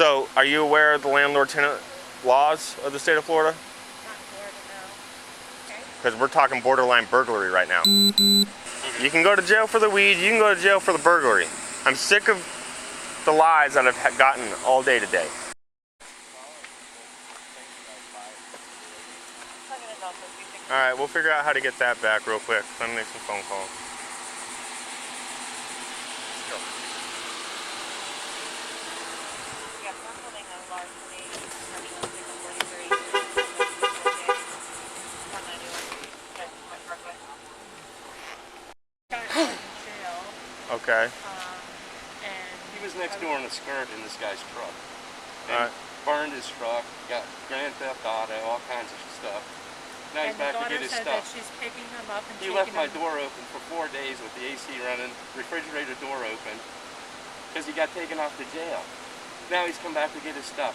So, are you aware of the landlord-tenant laws of the state of Florida? Not Florida, no. Okay. Because we're talking borderline burglary right now. You can go to jail for the weed, you can go to jail for the burglary. I'm sick of the lies that I've gotten all day today. Alright, we'll figure out how to get that back real quick. Let me make some phone calls. Okay. And he was next door in a skirt in this guy's truck. And burned his truck, got Grand Theft Auto, all kinds of stuff. Now he's back to get his stuff. That she's picking him up and he left my door open for 4 days with the AC running, refrigerator door open, because he got taken off to jail. Now he's come back to get his stuff.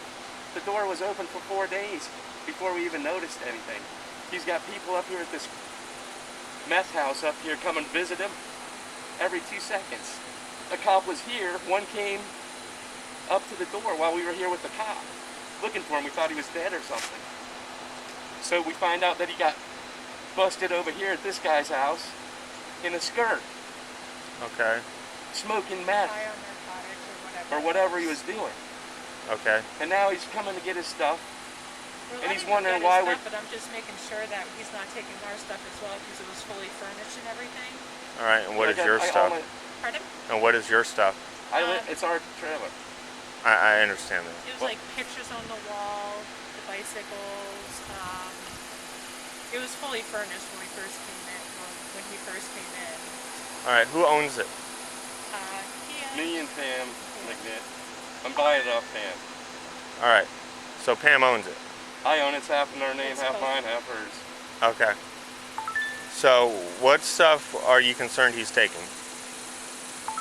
The door was open for 4 days before we even noticed anything. He's got people up here at this meth house up here come and visit him every 2 seconds. A cop was here, one came up to the door while we were here with the cop, looking for him. We thought he was dead or something. So we find out that he got busted over here at this guy's house in a skirt. Okay. Smoking meth. Or whatever he was doing. Okay. And now he's coming to get his stuff. And he's wondering why we're... But I'm just making sure that he's not taking our stuff as well, because it was fully furnished and everything. Alright, and what is your stuff? Pardon? And what is your stuff? It's our trailer. I understand that. It was like pictures on the wall, the bicycles. It was fully furnished when we first came in. When he first came in. All right, who owns it? Me and Pam McNitt. I'm buying it off Pam. All right, so Pam owns it. I own it. It's half in our name, half mine, half hers. Okay. So, what stuff are you concerned he's taking?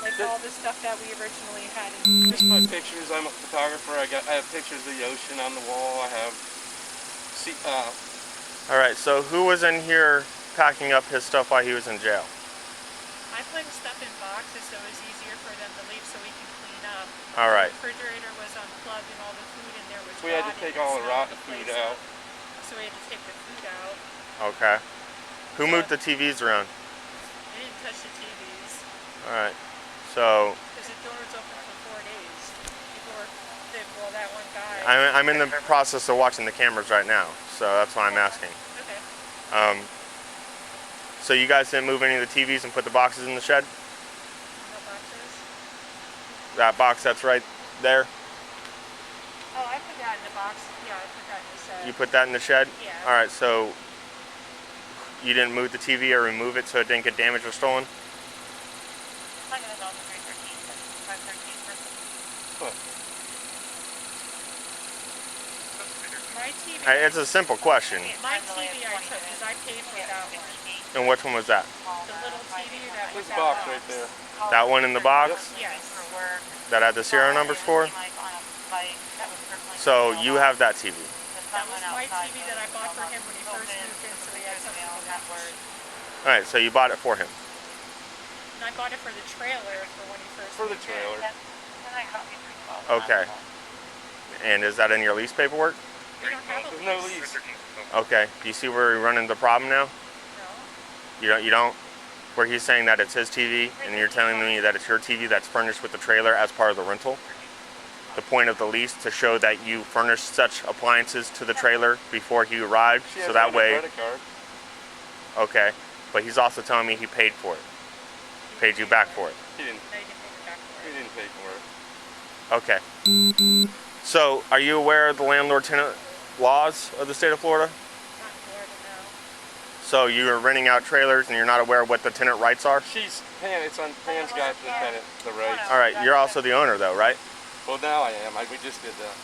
Like all the stuff that we originally had. Just my pictures. I'm a photographer. I have pictures of the ocean on the wall. I have. All right. So who was in here packing up his stuff while he was in jail? I put stuff in boxes so it was easier for them to leave so we can clean up. All right. The refrigerator was unplugged and all the food in there was We had to take all the rotten food out. So we had to take the food out. Okay. Who moved the TVs around? I didn't touch the TVs. All right. So. Because the door was open for 4 days. People were, well, that one guy. I'm in the process of watching the cameras right now, so that's why I'm asking. Okay. So you guys didn't move any of the TVs and put the boxes in the shed? No boxes? That box that's right there? Oh, I put that in the box. Yeah, I put that in the shed. You put that in the shed? Yeah. All right, so you didn't move the TV or remove it so it didn't get damaged or stolen? I'm going to go to 513. My TV. It's a simple question. My TV I took because I paid for that one. And which one was that? The little TV that was this box right there. That one in the box? Yes. That had the serial numbers for? So you have that TV? That was my TV that I bought for him when he first moved in, so he had something to watch. All right, so you bought it for him? And I bought it for the trailer for when he first moved in. For the trailer. Okay. And is that in your lease paperwork? We don't have a lease. There's no lease. Okay. Do you see where we're running the problem now? No. You don't? Where he's saying that it's his TV, and you're telling me that it's your TV that's furnished with the trailer as part of the rental? The point of the lease to show that you furnished such appliances to the trailer before he arrived, so that way. Credit card. Okay, but he's also telling me he paid for it. Paid you back for it. He didn't. No, you didn't pay me back for it. He didn't pay for it. Okay. So, are you aware of the landlord-tenant laws of the state of Florida? Not Florida, no. So you're renting out trailers and you're not aware of what the tenant rights are? It's on Pam's got the tenant, the rights. All right, you're also the owner though, right? Well, now I am. We just did that.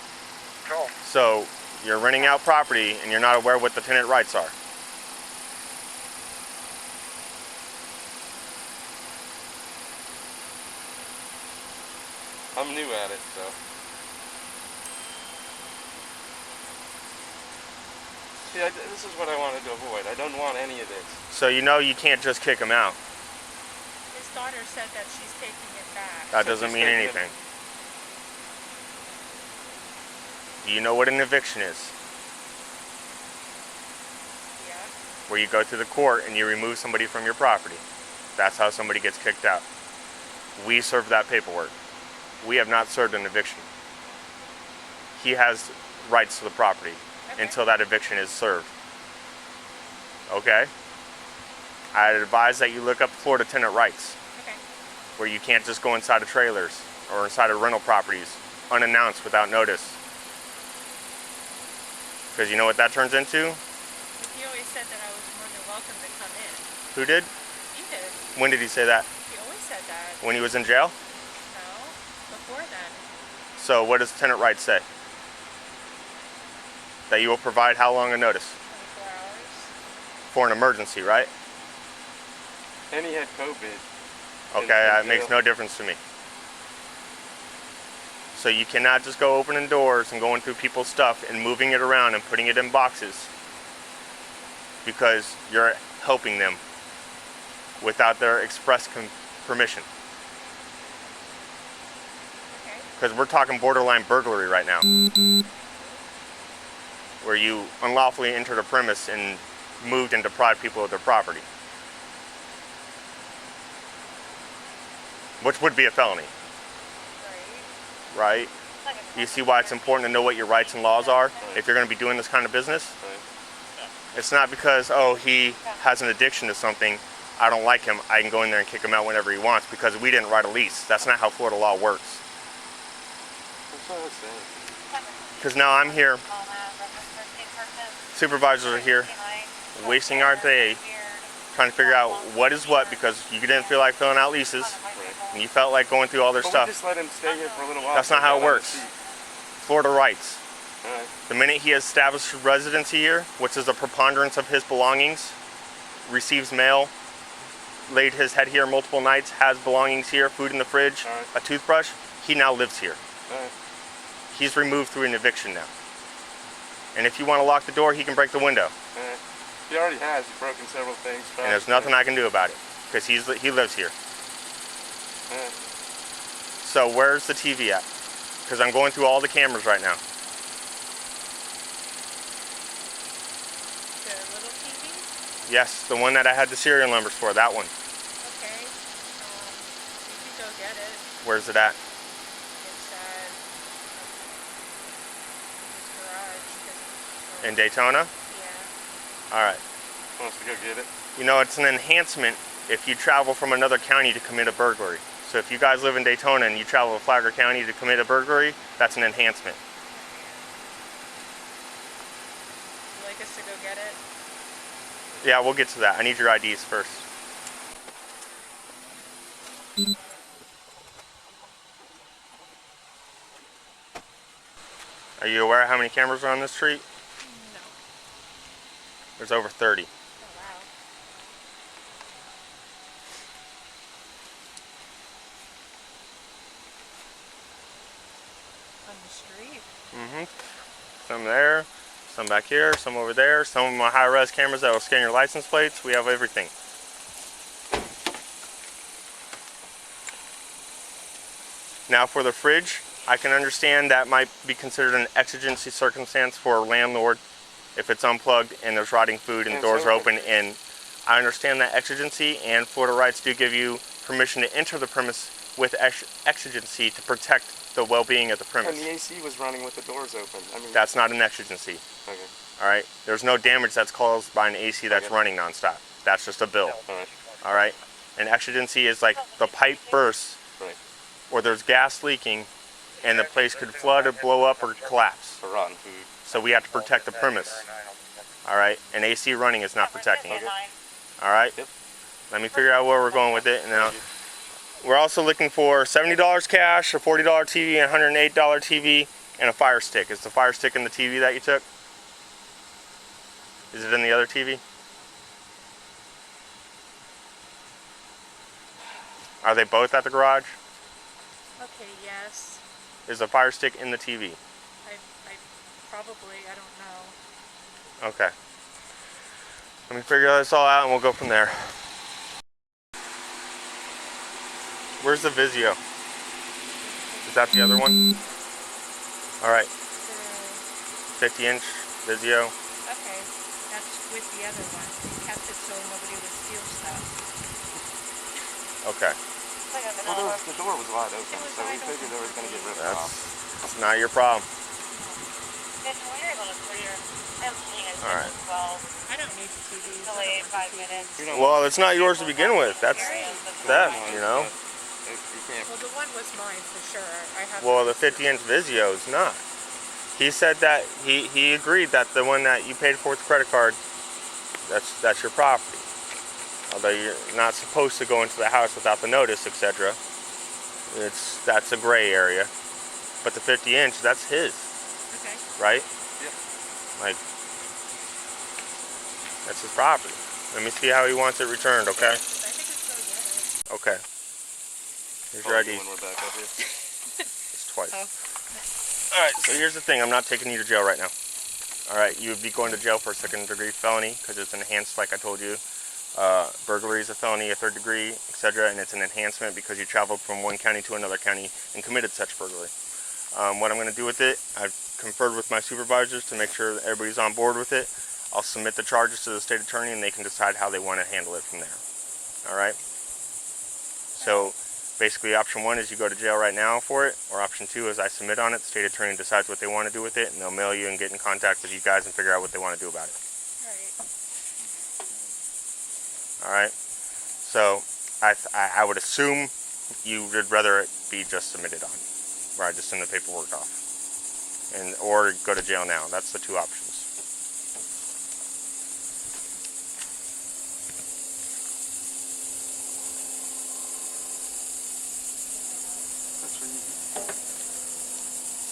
Cool. So you're renting out property and you're not aware what the tenant rights are? I'm new at it, so. See, this is what I wanted to avoid. I don't want any of this. So you know you can't just kick him out. His daughter said that she's taking it back. That doesn't mean anything. Do you know what an eviction is? Yeah. Where you go to the court and you remove somebody from your property. That's how somebody gets kicked out. We serve that paperwork. We have not served an eviction. He has rights to the property until that eviction is served. Okay? I'd advise that you look up Florida tenant rights. Okay. Where you can't just go inside of trailers or inside of rental properties unannounced without notice. Because you know what that turns into? He always said that I was more than welcome to come in. Who did? He did. When did he say that? He always said that. When he was in jail? No, before then. So what does tenant rights say? That you will provide how long a notice? 24 hours. For an emergency, right? And he had COVID. Okay, that makes no difference to me. So you cannot just go opening doors and going through people's stuff and moving it around and putting it in boxes because you're helping them without their express permission. Okay. Because we're talking borderline burglary right now. Where you unlawfully entered a premise and moved and deprived people of their property. Which would be a felony. Right? You see why it's important to know what your rights and laws are if you're going to be doing this kind of business? It's not because, oh, he has an addiction to something, I don't like him, I can go in there and kick him out whenever he wants because we didn't write a lease. That's not how Florida law works. That's what I was saying. Because now I'm here, supervisors are here, wasting our day trying to figure out what is what because you didn't feel like filling out leases. And you felt like going through all their stuff. We just let him stay here for a little while. That's not how it works. Florida rights. Right. The minute he has established residency here, which is a preponderance of his belongings, receives mail, laid his head here multiple nights, has belongings here, food in the fridge, a toothbrush, he now lives here. He's removed through an eviction now. And if you want to lock the door, he can break the window. He already has. He's broken several things. And there's nothing I can do about it because he lives here. So where's the TV at? Because I'm going through all the cameras right now. The little TV? Yes, the one that I had the serial numbers for, that one. Okay. You can go get it. Where's it at? It's at his garage. In Daytona? Yeah. All right. Wants to go get it? You know, it's an enhancement if you travel from another county to commit a burglary. So if you guys live in Daytona and you travel to Flagler County to commit a burglary, that's an enhancement. Would you like us to go get it? Yeah, we'll get to that. I need your IDs first. Are you aware how many cameras are on this street? No. There's over 30. Oh, wow. On the street? Mm-hmm. Some there, some back here, some over there, some of my high-res cameras that will scan your license plates. We have everything. Now for the fridge, I can understand that might be considered an exigency circumstance for a landlord if it's unplugged and there's rotting food and the doors are open. And I understand that exigency, and Florida rights do give you permission to enter the premise with exigency to protect the well-being of the premise. And the AC was running with the doors open. I mean, that's not an exigency. Okay. All right. There's no damage that's caused by an AC that's running nonstop. That's just a bill. All right. All right. An exigency is like the pipe bursts, Right. or there's gas leaking, and the place could flood or blow up or collapse. For rotten food. So we have to protect the premise. All right. An AC running is not protecting it. All right. Yep. Let me figure out where we're going with it, and then we're also looking for $70 cash, a $40 TV, and $108 TV, and a fire stick. Is the fire stick in the TV that you took? Is it in the other TV? Are they both at the garage? Okay, yes. Is the fire stick in the TV? I probably, I don't know. Okay. Let me figure this all out and we'll go from there. Where's the Vizio? Is that the other one? All right. 50-inch Vizio. Okay, that's with the other one. We kept it so nobody would steal stuff. Okay. Well, the door was wide open, so we figured they were going to get ripped off. That's not your problem. Alright. I don't need the TVs. Delay 5 minutes. Well, it's not yours to begin with. That's theft, you know. You can't. Well, the one was mine for sure. I have. Well, the 50-inch Vizio is not. He said that he agreed that the one that you paid for with the credit card, that's your property. Although you're not supposed to go into the house without the notice, etc. That's a gray area. But the 50-inch, that's his. Okay. Right? Yep. Like, that's his property. Let me see how he wants it returned, okay? I think it's so good. Okay. Here's your ID. When we're back up here. It's twice. Oh. Alright, so here's the thing. I'm not taking you to jail right now. Alright, you would be going to jail for a second-degree felony because it's enhanced, like I told you. Burglary is a felony, a third degree, etc. And it's an enhancement because you traveled from one county to another county and committed such burglary. What I'm going to do with it, I've conferred with my supervisors to make sure that everybody's on board with it. I'll submit the charges to the state attorney and they can decide how they want to handle it from there. Alright? So, basically option 1 is you go to jail right now for it, or option 2 is I submit on it, the state attorney decides what they want to do with it, and they'll mail you and get in contact with you guys and figure out what they want to do about it. Alright? So, I would assume you would rather it be just submitted on, where I just send the paperwork off. Or go to jail now. That's the two options.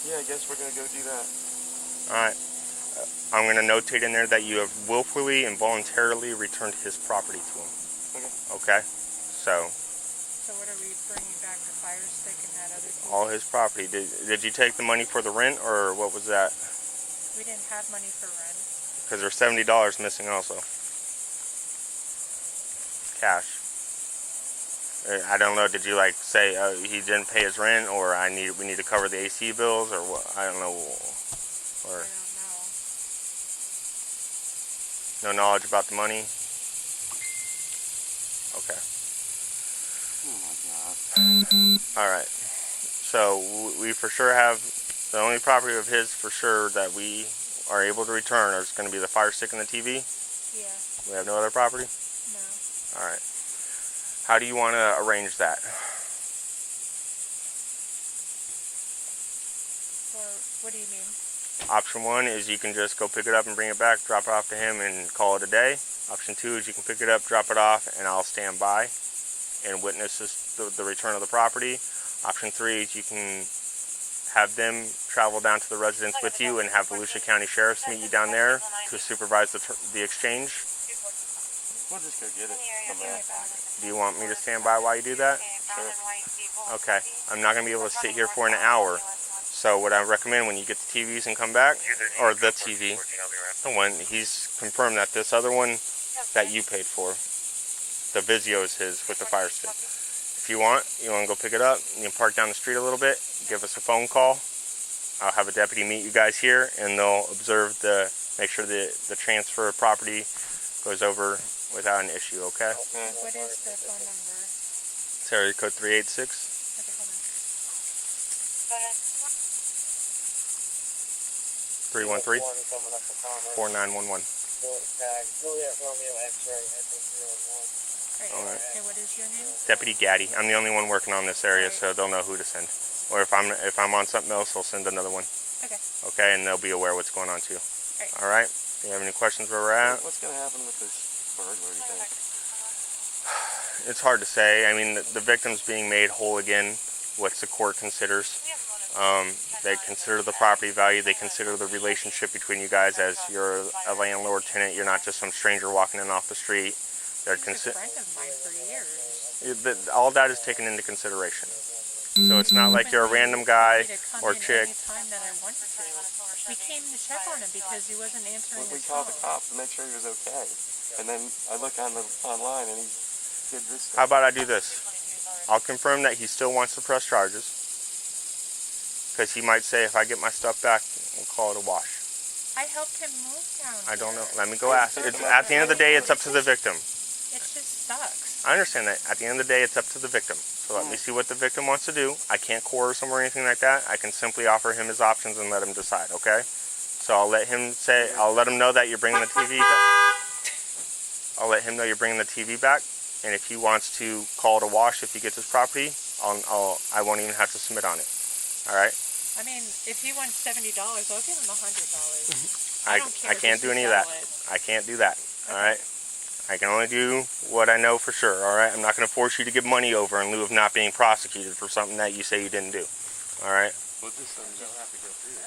Yeah, I guess we're going to go do that. Alright. I'm going to notate in there that you have willfully and voluntarily returned his property to him. Okay? So what are we bringing back, the fire stick and that other thing? all his property. Did you take the money for the rent, or what was that? We didn't have money for rent. Because there's $70 missing also. Cash. I don't know, did you like say he didn't pay his rent, or we need to cover the AC bills, or what? I don't know. Or I don't no know. knowledge about the money? Okay. Oh my God. Alright. So we for sure have the only property of his for sure that we are able to return is going to be the fire stick and the TV. Yeah. We have no other property? No. Alright. How do you want to arrange that? Or what do you mean? Option 1 is you can just go pick it up and bring it back, drop it off to him, and call it a day. Option 2 is you can pick it up, drop it off, and I'll stand by and witness the return of the property. Option 3 is you can have them travel down to the residence with you and have Volusia County Sheriffs meet you down there to supervise the exchange. We'll just go get it from there. Do you want me to stand by while you do that? Sure. Okay. I'm not going to be able to sit here for an hour. So what I recommend when you get the TVs and come back, or the TV, the one, he's confirmed that this other one that you paid for, the Vizio is his with the fire stick. If you want to go pick it up, you can park down the street a little bit, give us a phone call. I'll have a deputy meet you guys here, and they'll observe make sure the transfer of property goes over without an issue, okay? What is the phone number? It's area code 386. Okay, hold on. 313-4911. Right. Alright. Okay, what is your name? Deputy Gaddy. I'm the only one working on this area, so they'll know who to send. Or if I'm on something else, they'll send another one. Okay. Okay, and they'll be aware what's going on too. Right. Alright? Do you have any questions where we're at? What's going to happen with this burglary thing? It's hard to say. I mean, the victim's being made whole again, what the court considers. They consider the property value. They consider the relationship between you guys as you're a landlord tenant. You're not just some stranger walking in off the street. They're He's a friend of mine for years. all that is taken into consideration. So it's not like you're a random guy or chick. Anytime that I wanted to. We came to check on him because he wasn't answering We his called the phone. cops to make sure he was okay. And then I look online and he did this How stuff. about I do this? I'll confirm that he still wants to press charges. Because he might say, if I get my stuff back, we'll call it a wash. I helped him move down I don't know. here. Let me go ask. At the end of the day, it's up to the victim. It just sucks. I understand that. At the end of the day, it's up to the victim. So let me see what the victim wants to do. I can't coerce him or anything like that. I can simply offer him his options and let him decide, okay? So I'll let him know that you're bringing the TV back. I'll let him know you're bringing the TV back. And if he wants to call it a wash if he gets his property, I won't even have to submit on it. All right? I mean, if he wants $70, I'll give him $100. I can't do any of that. I can't do that. All right? I can only do what I know for sure. All right? I'm not going to force you to give money over in lieu of not being prosecuted for something that you say you didn't do. All right? Well, this don't have to go through.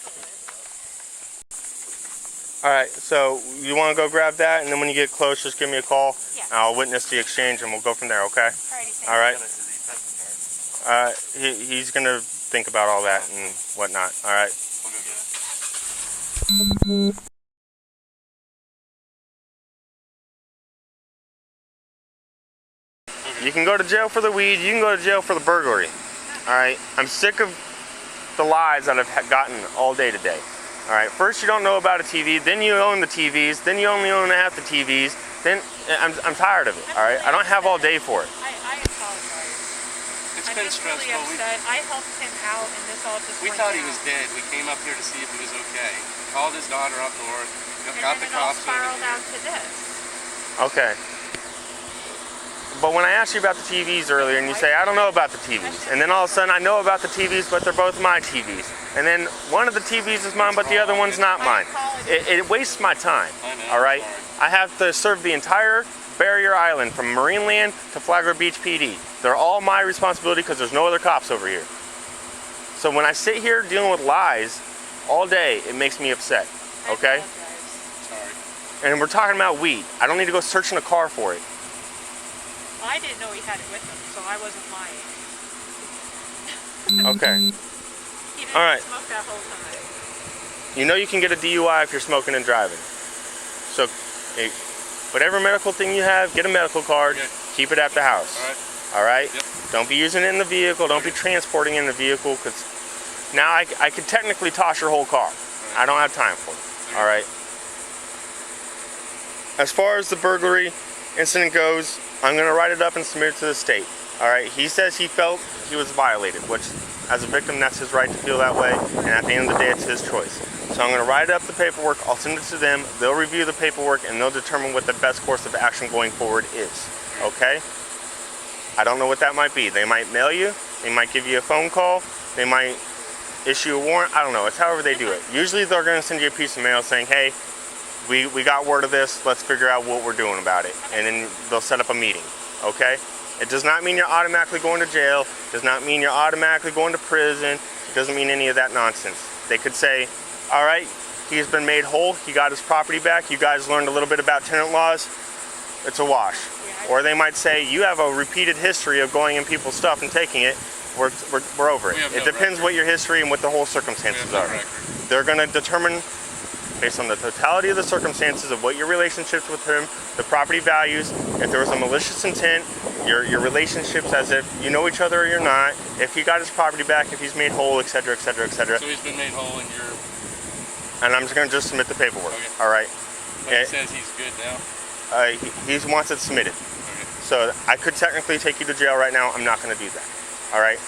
All right. So you want to go grab that, and then when you get close, just give me a call. Yeah. I'll witness the exchange, and we'll go from there. Okay? Alrighty, All right. He's going to think about all that and whatnot. All right. You can go to jail for the weed. You can go to jail for the burglary. All right. I'm sick of the lies that I've gotten all day today. All right. First, you don't know about a TV. Then you own the TVs. Then you only own half the TVs. Then I'm tired of it. All right. I don't have all day for it. I apologize. It's I'm been just stressful. really upset. I helped him out, and this all just We went thought he down. was dead. We came up here to see if he was okay. Called his daughter up north. And Got then the it all cops over spiraled here. out to this. Okay. But when I asked you about the TVs earlier, and you say, I don't know about the TVs. And then all of a sudden, I know about the TVs, but they're both my TVs. And then one of the TVs is mine, but the other one's not mine. It wastes my time. I know, All right? sorry. I have to serve the entire Barrier Island from Marineland to Flagler Beach PD. They're all my responsibility because there's no other cops over here. So when I sit here dealing with lies all day, it makes me upset. Okay? I apologize. Sorry. And we're talking about weed. I don't need to go search in a car for it. I didn't know he had it with him, so I wasn't lying. Okay. He didn't All right. smoke that whole time. You know you can get a DUI if you're smoking and driving. So, whatever medical thing you have, get a medical card. Okay. Keep it at the house. All right. All right? Yep. Don't be using it in the vehicle. Don't be transporting it in the vehicle, because now I could technically toss your whole car. Right. I don't have time for it. All right? As far as the burglary incident goes, I'm going to write it up and submit it to the state. All right? He says he felt he was violated, which, as a victim, that's his right to feel that way. And at the end of the day, it's his choice. So I'm going to write up the paperwork. I'll send it to them. They'll review the paperwork, and they'll determine what the best course of action going forward is. Okay? I don't know what that might be. They might mail you. They might give you a phone call. They might issue a warrant. I don't know. It's however they do it. Usually they're going to send you a piece of mail saying, hey, we got word of this. Let's figure out what we're doing about it. And then they'll set up a meeting. Okay? It does not mean you're automatically going to jail. It does not mean you're automatically going to prison. It doesn't mean any of that nonsense. They could say, all right, he's been made whole. He got his property back. You guys learned a little bit about tenant laws. It's a wash. Or they might say, you have a repeated history of going in people's stuff and taking it. We're over it. It depends what your history and what the whole circumstances are. They're going to determine, based on the totality of the circumstances of what your relationships with him, the property values, if there was a malicious intent, your relationships as if you know each other or you're not, if he got his property back, if he's made whole, etc., etc., etc. So he's been made whole and you're... And I'm just going to submit the paperwork. Okay. All right? But he says he's good now? He wants it submitted. Okay. So I could technically take you to jail right now. I'm not going to do that. All right?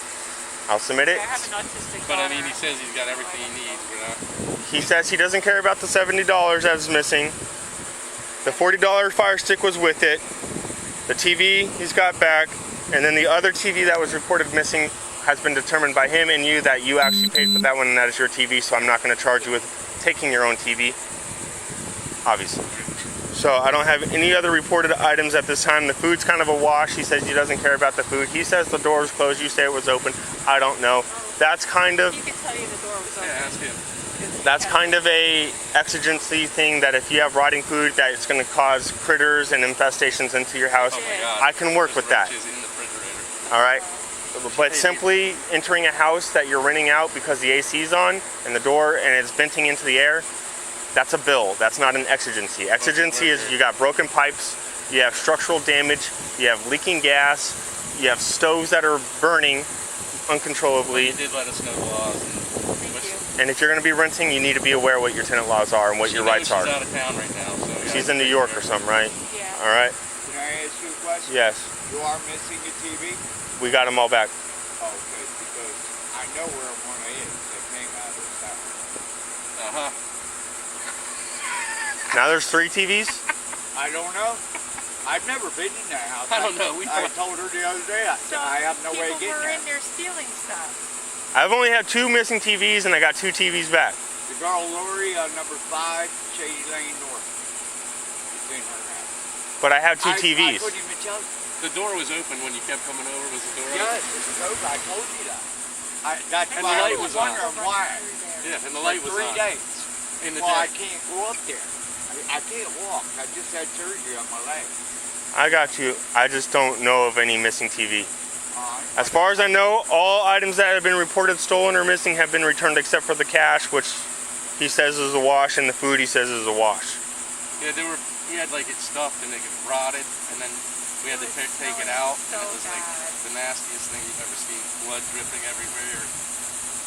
I'll submit it. I have an autistic But I daughter. mean, he says he's got everything he needs. We're not... He says he doesn't care about the $70 that's missing. The $40 Fire Stick was with it. The TV he's got back. And then the other TV that was reported missing has been determined by him and you that you actually paid for that one and that is your TV, so I'm not going to charge you with taking your own TV, obviously. So I don't have any other reported items at this time. The food's kind of a wash. He says he doesn't care about the food. He says the door was closed. You say it was open. I don't know. That's kind of... He can tell you the door was open. Yeah, ask him. That's kind of a exigency thing that if you have rotting food that it's going to cause critters and infestations into your house. Oh my God. I can work with that. Roaches in the refrigerator. All right? But simply entering a house that you're renting out because the AC's on and the door and it's venting into the air, that's a bill. That's not an exigency. Exigency is you got broken pipes, you have structural damage, you have leaking gas, you have stoves that are burning uncontrollably. You did let us know the laws. Thank you. And if you're going to be renting, you need to be aware what your tenant laws are and what your rights are. She's out of town right now. So She's in New York or something, right? Yeah. All right. Can I ask you a question? Yes. You are missing a TV? We got them all back. Oh, good, because I know where one is that came out of this house. Uh-huh. Now there's 3 TVs? I don't know. I've never been in that house. I don't know. I told her the other day, I have no way of people getting were there. in there stealing stuff. I've only had 2 missing TVs and I got 2 TVs back. The girl Lori on number 5, Shady Lane North. It's in her house. But I have 2 I TVs. couldn't even tell you. The door was open when you kept coming over. Was the door Yes, open? it was open. I told you that. That's And why the I light was was on. wondering why. Yeah, and the For light was 3 on. days. In the Well, I day. can't go up there. I can't walk. I just had surgery on my leg. I got you. I just don't know of any missing TV. Alright. As far as I know, all items that have been reported stolen or missing have been returned except for the cash, which he says is a wash, and the food he says is a wash. Yeah, we had like it stuffed and it rotted, and then we had to take it out, and it was like the nastiest thing you've ever seen. Blood dripping everywhere.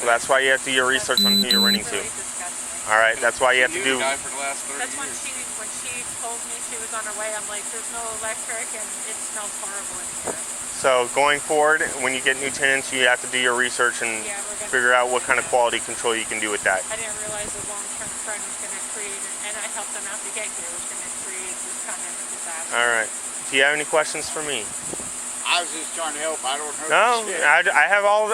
Well, that's why you have to do your research on who you're renting to. Really disgusting. All right, that's why you have to She knew do. the guy for the last 30 That's when years. she told me she was on her way. I'm like, there's no electric and it smells horrible in here. So going forward, when you get new tenants, you have to do your research and Yeah, we're gonna figure out what kind of quality control you can do with that. I didn't realize the long-term trend was going to create, and I helped them out to get here, was going to create this kind of disaster. All right. Do you have any questions for me? I was just trying to help. I don't know. No, shit. I have all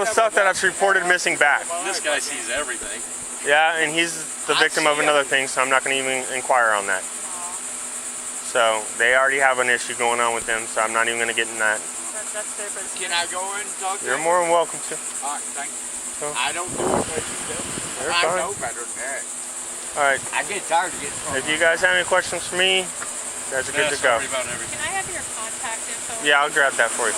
the stuff that I've reported missing back. This guy sees everything. Yeah, and he's the victim of another thing, so I'm not going to even inquire on that. So they already have an issue going on with them, so I'm not even going to get in that. That's their business. Can I go in and talk to You're you? more than welcome to. All right, thank you. Oh. I don't do it what you do. You're I fine. know better than that. All right. I get tired of getting thrown If you guys have any questions for me, you guys are good to go. Sorry about everything. Can I have your contact info? Yeah, I'll grab that for you.